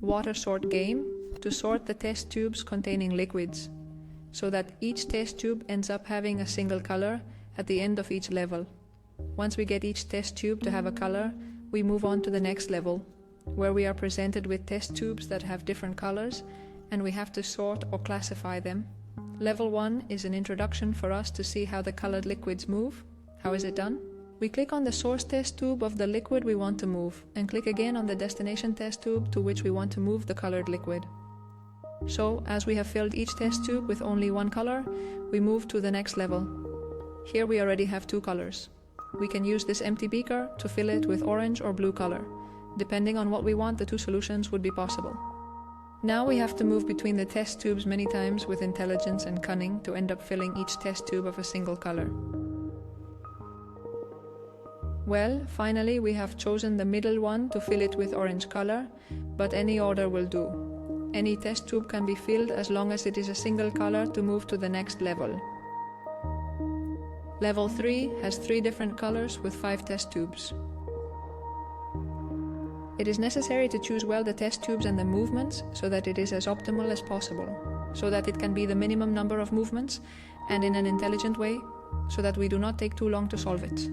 water sort game to sort the test tubes containing liquids, so that each test tube ends up having a single color at the end of each level. Once we get each test tube to have a color, we move on to the next level, where we are presented with test tubes that have different colors, and we have to sort or classify them. Level 1 is an introduction for us to see how the colored liquids move. How is it done? We click on the source test tube of the liquid we want to move, and click again on the destination test tube to which we want to move the colored liquid. So, as we have filled each test tube with only one color, we move to the next level. Here we already have two colors. We can use this empty beaker to fill it with orange or blue color. Depending on what we want, the two solutions would be possible. Now we have to move between the test tubes many times with intelligence and cunning to end up filling each test tube of a single color. Well, finally we have chosen the middle one to fill it with orange color, but any order will do. Any test tube can be filled as long as it is a single color to move to the next level. Level 3 has 3 different colors with 5 test tubes. It is necessary to choose well the test tubes and the movements so that it is as optimal as possible, so that it can be the minimum number of movements and in an intelligent way, so that we do not take too long to solve it.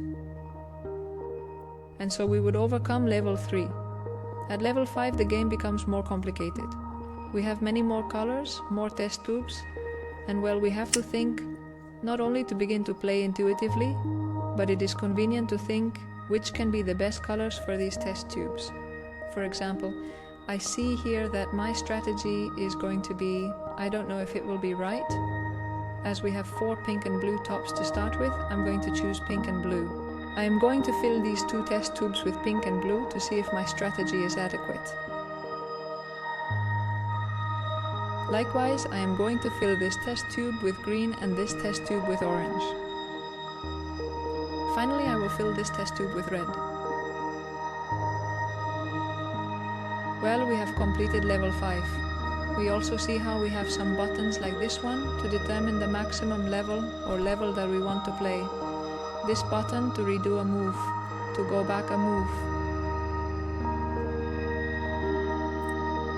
And so we would overcome level 3. At level 5 the game becomes more complicated. We have many more colors, more test tubes, and well, we have to think not only to begin to play intuitively, but it is convenient to think which can be the best colors for these test tubes. For example, I see here that my strategy is going to be, I don't know if it will be right. As we have 4 pink and blue tops to start with, I'm going to choose pink and blue. I am going to fill these 2 test tubes with pink and blue to see if my strategy is adequate. Likewise, I am going to fill this test tube with green and this test tube with orange. Finally, I will fill this test tube with red. Well, we have completed level 5. We also see how we have some buttons like this one to determine the maximum level or level that we want to play. This button to redo a move, to go back a move.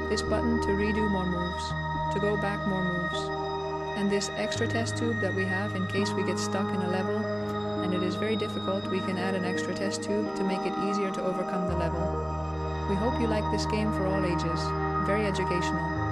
This button to redo more moves, to go back more moves. And this extra test tube that we have in case we get stuck in a level and it is very difficult, we can add an extra test tube to make it easier to overcome the level. We hope you like this game for all ages. Very educational.